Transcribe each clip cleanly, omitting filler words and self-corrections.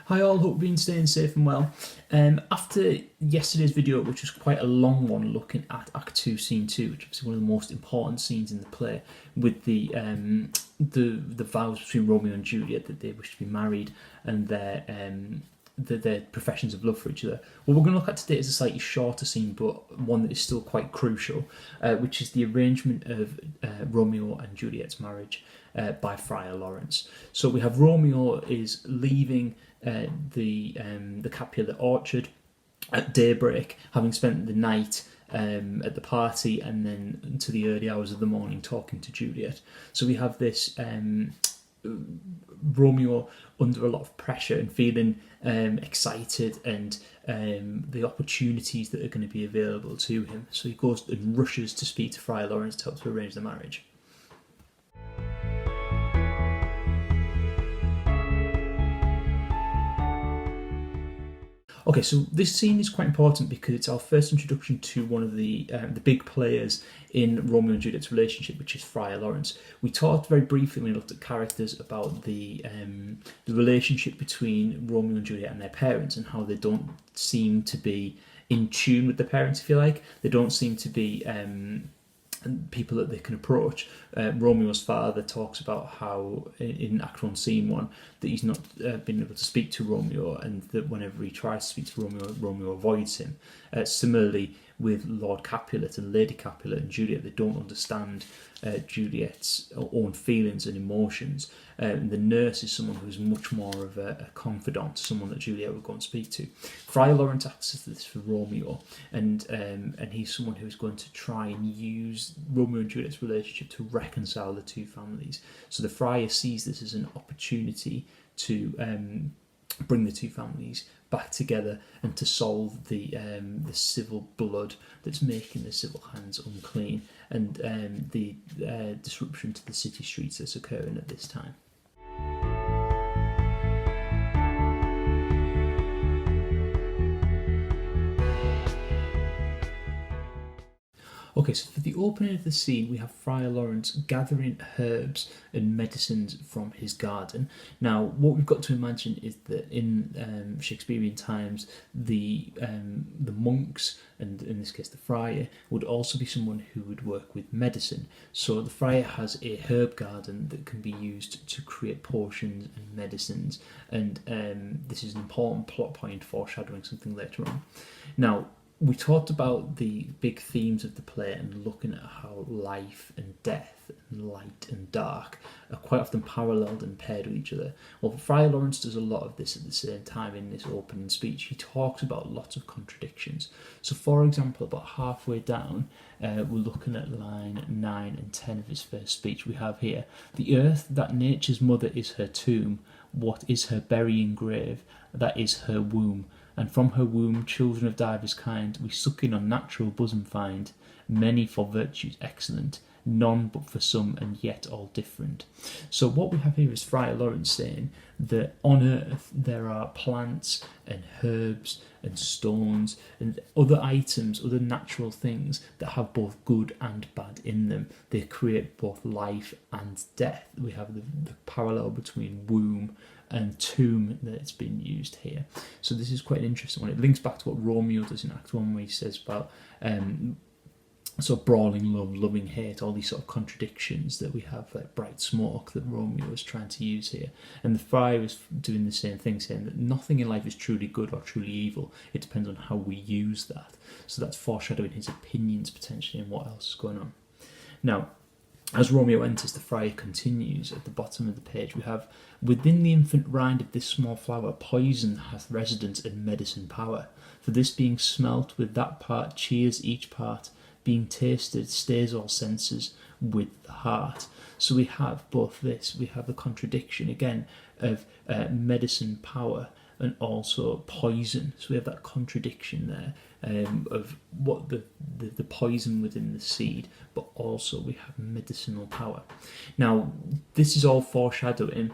Hi all, hope you've been staying safe and well. After yesterday's video, which was quite a long one, looking at Act 2, Scene 2, which is one of the most important scenes in the play, with the vows between Romeo and Juliet that they wish to be married and their professions of love for each other. What we're going to look at today is a slightly shorter scene, but one that is still quite crucial, which is the arrangement of Romeo and Juliet's marriage by Friar Lawrence. So we have Romeo is leaving the Capulet orchard at daybreak, having spent the night at the party and then into the early hours of the morning talking to Juliet. So we have this Romeo under a lot of pressure and feeling excited and the opportunities that are going to be available to him. So he goes and rushes to speak to Friar Lawrence to help to arrange the marriage. Okay, so this scene is quite important because it's our first introduction to one of the big players in Romeo and Juliet's relationship, which is Friar Lawrence. We talked very briefly when we looked at characters about the relationship between Romeo and Juliet and their parents and how they don't seem to be in tune with their parents, if you like. They don't seem to be people that they can approach. Romeo's father talks about how in Act 1 Scene 1 that he's not been able to speak to Romeo, and that whenever he tries to speak to Romeo, Romeo avoids him. Similarly with Lord Capulet and Lady Capulet and Juliet, they don't understand Juliet's own feelings and emotions. And the nurse is someone who's much more of a confidant, someone that Juliet would go and speak to. Friar Lawrence acts as this for Romeo, and he's someone who's going to try and use Romeo and Juliet's relationship to reconcile the two families. So the friar sees this as an opportunity to bring the two families back together and to solve the civil blood that's making the civil hands unclean, and the disruption to the city streets that's occurring at this time. Okay, so for the opening of the scene, we have Friar Lawrence gathering herbs and medicines from his garden. Now, what we've got to imagine is that in Shakespearean times, the monks, and in this case the friar, would also be someone who would work with medicine. So the friar has a herb garden that can be used to create potions and medicines, and this is an important plot point foreshadowing something later on. Now, we talked about the big themes of the play and looking at how life and death and light and dark are quite often paralleled and paired with each other. Well, Friar Lawrence does a lot of this at the same time in this opening speech. He talks about lots of contradictions. So, for example, about halfway down, we're looking at line 9 and 10 of his first speech. We have here, "The earth that nature's mother is her tomb. What is her burying grave? That is her womb. And from her womb children of divers kind we sucking on natural bosom find, many for virtues excellent, none but for some and yet all different." So what we have here is Friar Lawrence saying that on earth there are plants and herbs and stones and other items, other natural things that have both good and bad in them. They create both life and death. We have the parallel between womb and tomb that's been used here. So this is quite an interesting one. It links back to what Romeo does in Act 1, where he says about sort of brawling love, loving hate, all these sort of contradictions that we have, like bright smoke, that Romeo is trying to use here. And the friar is doing the same thing, saying that nothing in life is truly good or truly evil. It depends on how we use that. So that's foreshadowing his opinions potentially and what else is going on. Now, as Romeo enters, the friar continues. At the bottom of the page we have, "Within the infant rind of this small flower poison hath residence and medicine power. For this being smelt with that part cheers each part, being tasted stays all senses with the heart." So we have both this, we have the contradiction again of medicine power and also poison. So we have that contradiction there of what the poison within the seed, but also we have medicinal power. Now, this is all foreshadowing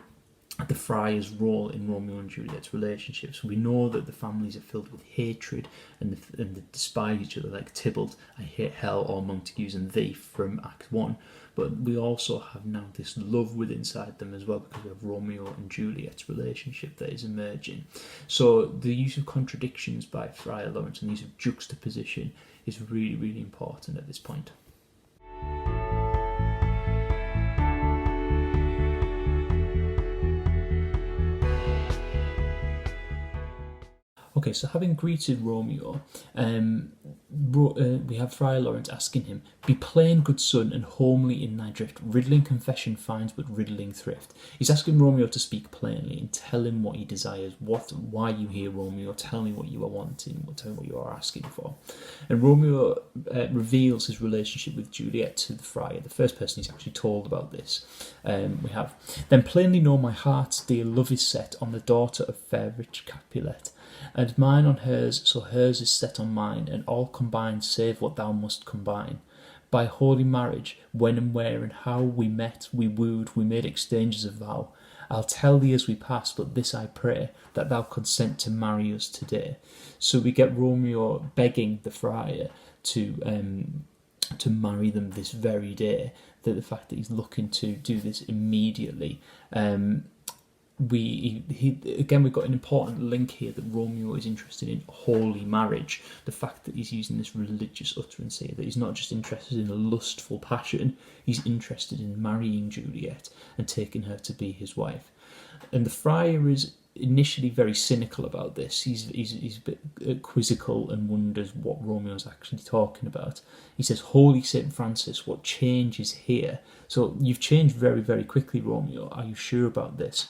the friar's role in Romeo and Juliet's relationship. So we know that the families are filled with hatred and they despise each other, like Tybalt, "I hate hell," or Montagues and Thee from Act 1. but we also have now this love within inside them as well, because we have Romeo and Juliet's relationship that is emerging. So the use of contradictions by Friar Lawrence and the use of juxtaposition is really, really important at this point. Okay, so having greeted Romeo, we have Friar Lawrence asking him, "Be plain, good son, and homely in thy drift. Riddling confession finds but riddling thrift." He's asking Romeo to speak plainly and tell him what he desires. Why you here, Romeo? Tell me what you are wanting. Tell me what you are asking for. And Romeo reveals his relationship with Juliet to the friar, the first person he's actually told about this. We have, "Then plainly know my heart's dear love is set on the daughter of fair rich Capulet. And mine on hers, so hers is set on mine, and all combined save what thou must combine. By holy marriage, when and where and how we met, we wooed, we made exchanges of vow. I'll tell thee as we pass, but this I pray, that thou consent to marry us today." So we get Romeo begging the friar to marry them this very day. That the fact that he's looking to do this immediately. We've got an important link here that Romeo is interested in holy marriage. The fact that he's using this religious utterance here, that he's not just interested in a lustful passion, he's interested in marrying Juliet and taking her to be his wife. And the friar is initially very cynical about this. He's a bit quizzical and wonders what Romeo's actually talking about. He says, "Holy St. Francis, what change is here? So you've changed very, very quickly, Romeo. Are you sure about this?"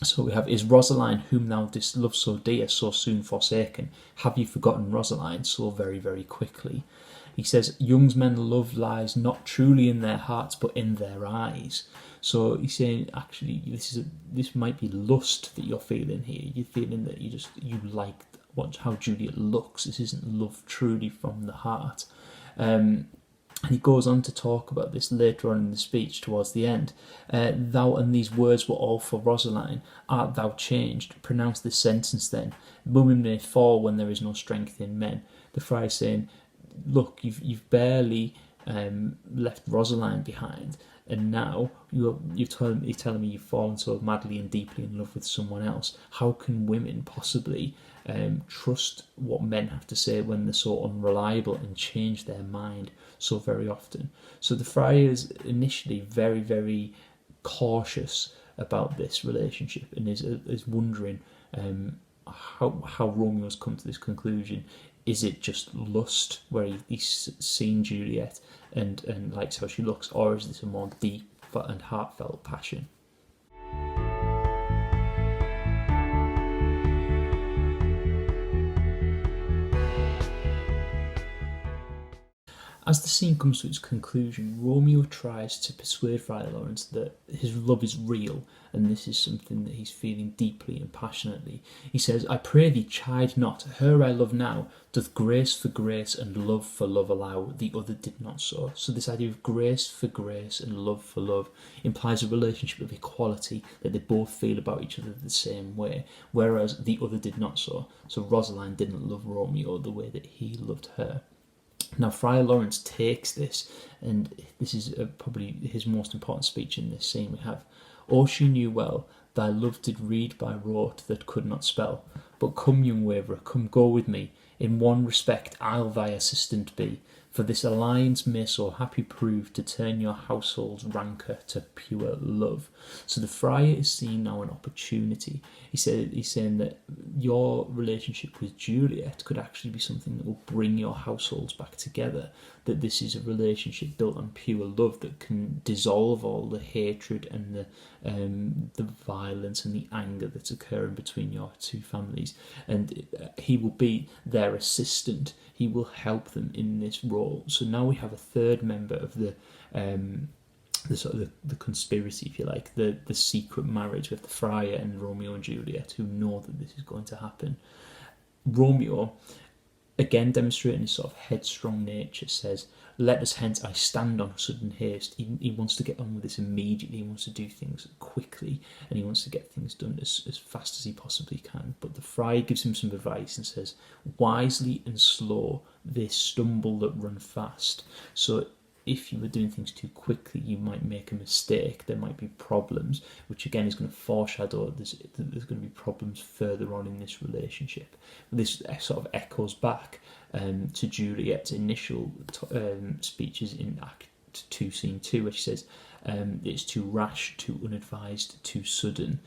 So we have, "Is Rosaline, whom thou didst love so dear, so soon forsaken? Have you forgotten Rosaline so very, very quickly?" He says, "Young men's love lies not truly in their hearts, but in their eyes." So he's saying, actually, this might be lust that you're feeling here. You're feeling that you like how Juliet looks. This isn't love truly from the heart. And he goes on to talk about this later on in the speech towards the end. "Thou and these words were all for Rosaline. Art thou changed? Pronounce this sentence then. Women may fall when there is no strength in men." The friar is saying, look, you've barely left Rosaline behind, and now you're telling me you've fallen so madly and deeply in love with someone else. How can women possibly trust what men have to say when they're so unreliable and change their mind so very often? So the friar is initially very, very cautious about this relationship and is wondering how Romeo's come to this conclusion. Is it just lust, where he's seen Juliet and likes how she looks, or is this a more deep and heartfelt passion? As the scene comes to its conclusion, Romeo tries to persuade Friar Lawrence that his love is real and this is something that he's feeling deeply and passionately. He says, "I pray thee chide not, her I love now, doth grace for grace and love for love allow, the other did not so." So this idea of grace for grace and love for love implies a relationship of equality, that they both feel about each other the same way, whereas the other did not so. So Rosaline didn't love Romeo the way that he loved her. Now, Friar Lawrence takes this, and this is probably his most important speech in this scene. We have, "Oh, she knew well, thy love did read by rote that could not spell. But come, young waverer, come go with me. In one respect I'll thy assistant be, for this alliance may so happy prove to turn your household's rancour to pure love." So the friar is seeing now an opportunity. He's saying that your relationship with Juliet could actually be something that will bring your households back together, that this is a relationship built on pure love that can dissolve all the hatred and the violence and the anger that's occurring between your two families, and he will be their assistant. He will help them in this role. So now we have a third member of the conspiracy, if you like, the secret marriage with the friar and Romeo and Juliet, who know that this is going to happen. Romeo, again demonstrating his sort of headstrong nature, says, "Let us hence, I stand on sudden haste." He wants to get on with this immediately. He wants to do things quickly, and he wants to get things done as fast as he possibly can. But the friar gives him some advice and says, "Wisely and slow, they stumble that run fast." So if you were doing things too quickly, you might make a mistake. There might be problems, which again is going to foreshadow there's going to be problems further on in this relationship. This sort of echoes back to Juliet's initial speeches in Act 2, Scene 2, where she says, it's too rash, too unadvised, too sudden.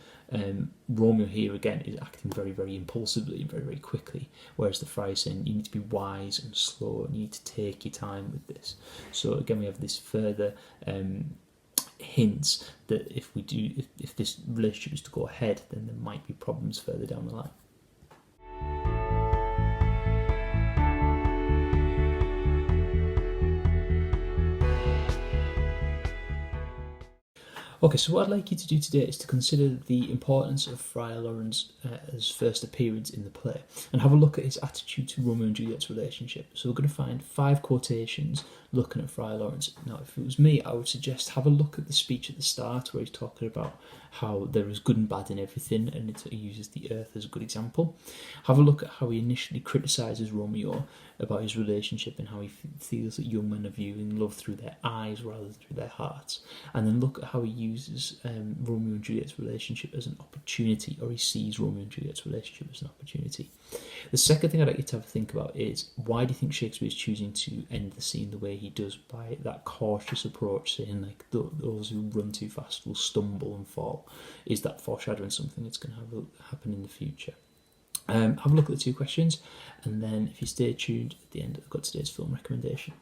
Romeo here again is acting very, very impulsively and very, very quickly, whereas the friar is saying you need to be wise and slow and you need to take your time with this. So again, we have this further hints that if this relationship is to go ahead, then there might be problems further down the line. Okay, so what I'd like you to do today is to consider the importance of Friar Lawrence's first appearance in the play and have a look at his attitude to Romeo and Juliet's relationship. So we're going to find 5 quotations looking at Friar Lawrence. Now, if it was me, I would suggest have a look at the speech at the start where he's talking about how there is good and bad in everything, and he uses the earth as a good example. Have a look at how he initially criticises Romeo about his relationship and how he feels that young men are viewing love through their eyes rather than through their hearts. And then look at how he uses Romeo and Juliet's relationship as an opportunity, or he sees Romeo and Juliet's relationship as an opportunity. The second thing I'd like you to have a think about is, why do you think Shakespeare is choosing to end the scene the way he does, by that cautious approach, saying like those who run too fast will stumble and fall? Is that foreshadowing something that's going to happen in the future? Have a look at the 2 questions, and then if you stay tuned, at the end I've got today's film recommendation.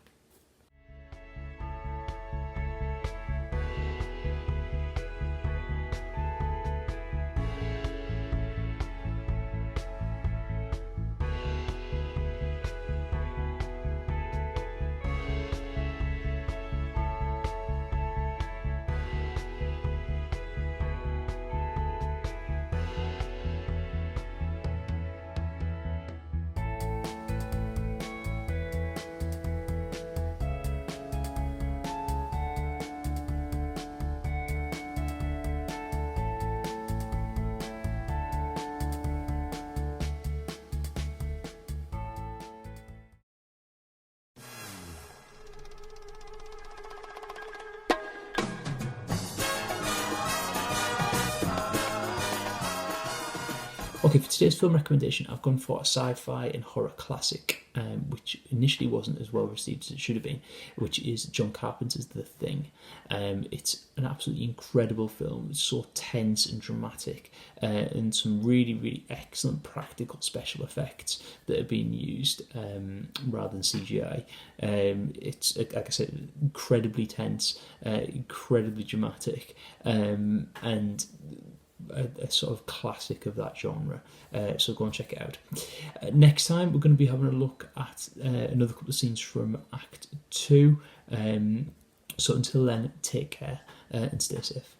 Okay, for today's film recommendation, I've gone for a sci-fi and horror classic, which initially wasn't as well received as it should have been, which is John Carpenter's The Thing. It's an absolutely incredible film. It's so tense and dramatic, and some really, really excellent practical special effects that are being used rather than CGI. It's, like I said, incredibly tense, incredibly dramatic, and a sort of classic of that genre, so go and check it out. Next time we're going to be having a look at another couple of scenes from Act 2, so until then, take care and stay safe.